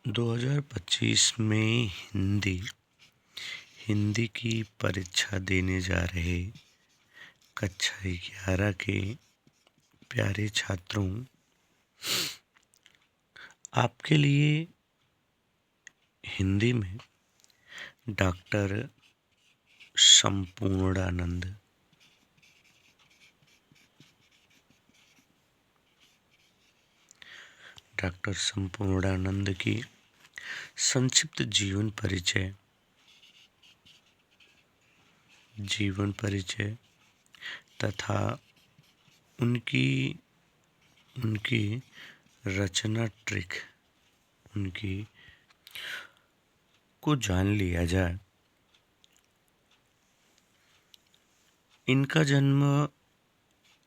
2025 में हिंदी की परीक्षा देने जा रहे कक्षा 11 के प्यारे छात्रों, आपके लिए हिंदी में डॉक्टर संपूर्णानंद की संक्षिप्त जीवन परिचय तथा उनकी रचना ट्रिक को जान लिया जाए। इनका जन्म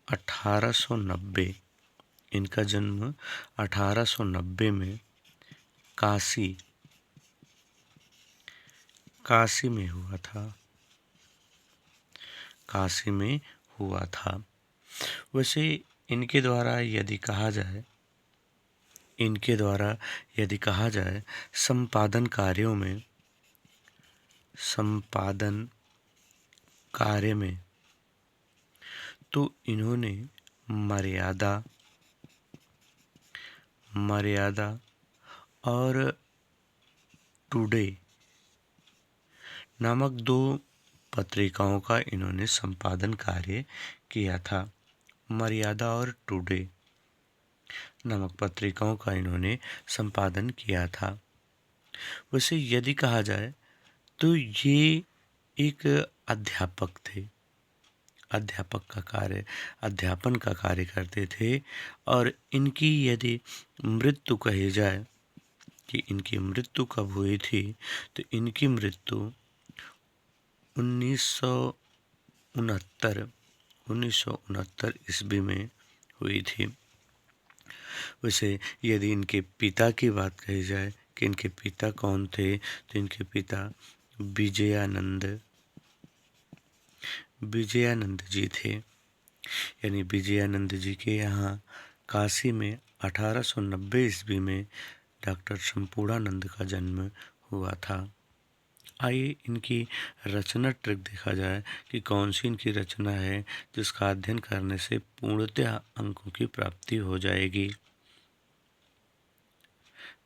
1890 में काशी में हुआ था। वैसे इनके द्वारा यदि कहा जाए संपादन कार्य में तो इन्होंने मर्यादा और टुडे नामक 2 पत्रिकाओं का इन्होंने संपादन कार्य किया था। मर्यादा और टुडे नामक पत्रिकाओं का इन्होंने संपादन किया था। वैसे यदि कहा जाए तो ये एक अध्यापक थे। अध्यापन का कार्य करते थे। और इनकी यदि मृत्यु कही जाए कि इनकी मृत्यु कब हुई थी, तो इनकी मृत्यु 1969 ईस्वी में हुई थी। वैसे यदि इनके पिता की बात कही जाए कि इनके पिता कौन थे, तो इनके पिता विजयानंद जी थे। यानी विजयानंद जी के यहाँ काशी में 1890 ईस्वी में डॉक्टर संपूर्णानंद का जन्म हुआ था। आइए इनकी रचना ट्रिक देखा जाए कि कौन सी इनकी रचना है जिसका अध्ययन करने से पूर्णतः अंकों की प्राप्ति हो जाएगी।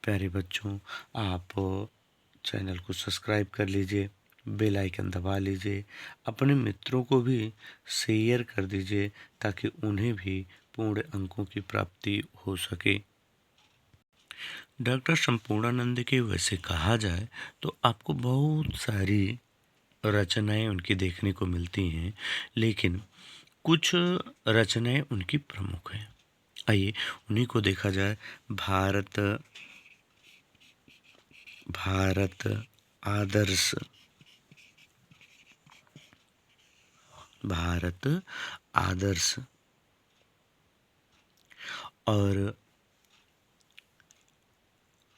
प्यारे बच्चों, आप चैनल को सब्सक्राइब कर लीजिए, बेल आइकन दबा लीजिए, अपने मित्रों को भी शेयर कर दीजिए ताकि उन्हें भी पूर्ण अंकों की प्राप्ति हो सके। डॉक्टर संपूर्णानंद के वैसे कहा जाए तो आपको बहुत सारी रचनाएं उनकी देखने को मिलती हैं, लेकिन कुछ रचनाएं उनकी प्रमुख हैं। आइए उन्हीं को देखा जाए। भारत आदर्श और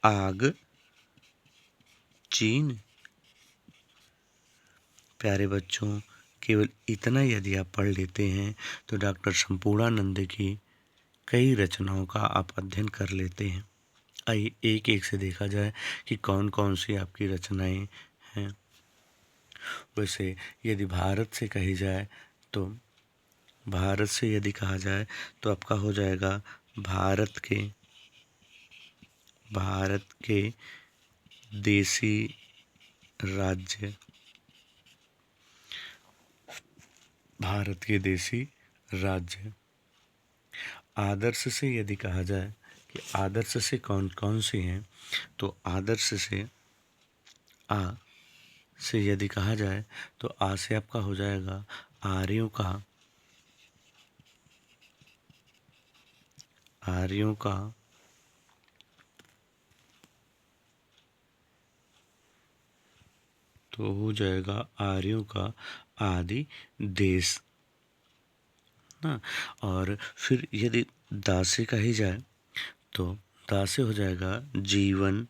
आग चीन। प्यारे बच्चों, केवल इतना यदि आप पढ़ लेते हैं तो डॉक्टर संपूर्णानंद की कई रचनाओं का आप अध्ययन कर लेते हैं। आइए एक एक से देखा जाए कि कौन कौन सी आपकी रचनाएं हैं। वैसे यदि भारत से यदि कहा जाए तो आपका हो जाएगा भारत के देसी राज्य। आदर्श से यदि कहा जाए कि आदर्श से कौन कौन सी हैं, तो आदर्श से यदि कहा जाए तो आ से आपका हो जाएगा आर्यों का तो हो जाएगा आर्यों का आदि देश ना। और फिर यदि दा से कही जाए तो दा से हो जाएगा जीवन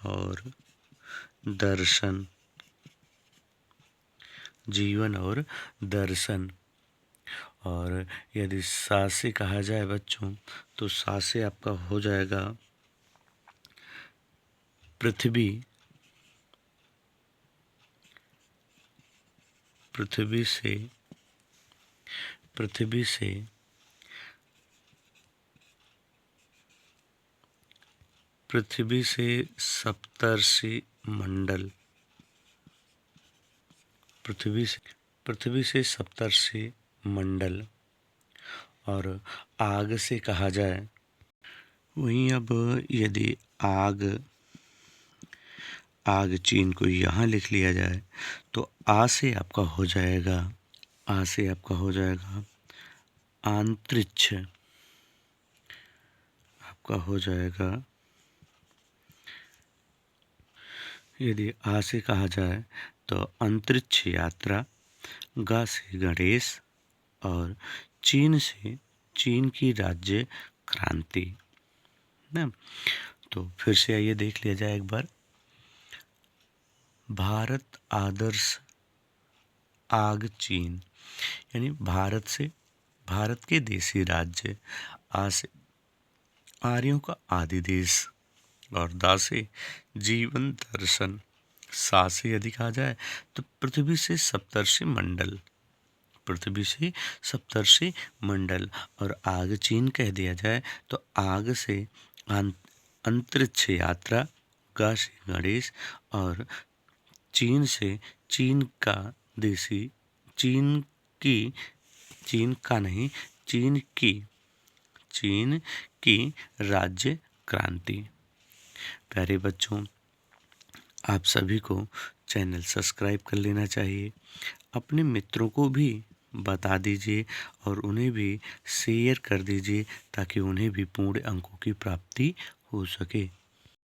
और दर्शन। और यदि सा से कहा जाए बच्चों तो सा से आपका हो जाएगा पृथ्वी। पृथ्वी से पृथ्वी से पृथ्वी से सप्तर्षि मंडल। पृथ्वी से सप्तर्षि मंडल। और आग से कहा जाए, वहीं अब यदि आग चीन को यहाँ लिख लिया जाए तो आ से आपका हो जाएगा अंतरिक्ष। आपका हो जाएगा, यदि आ से कहा जाए तो अंतरिक्ष यात्रा। गा से गणेश और चीन से चीन की राज्य क्रांति ना। तो फिर से आइए देख लिया जाए एक बार। भारत आदर्श आग चीन, यानी भारत के देशी राज्य। आ से आर्यों का आदि देश और दा से जीवन दर्शन। सा से यदि कहा जाए तो पृथ्वी से सप्तर्षि मंडल। और आग चीन कह दिया जाए तो आग से अंतरिक्ष यात्रा। गा से गणेश और चीन से चीन का देशी चीन की राज्य क्रांति। प्यारे बच्चों, आप सभी को चैनल सब्सक्राइब कर लेना चाहिए। अपने मित्रों को भी बता दीजिए और उन्हें भी शेयर कर दीजिए ताकि उन्हें भी पूर्ण अंकों की प्राप्ति हो सके।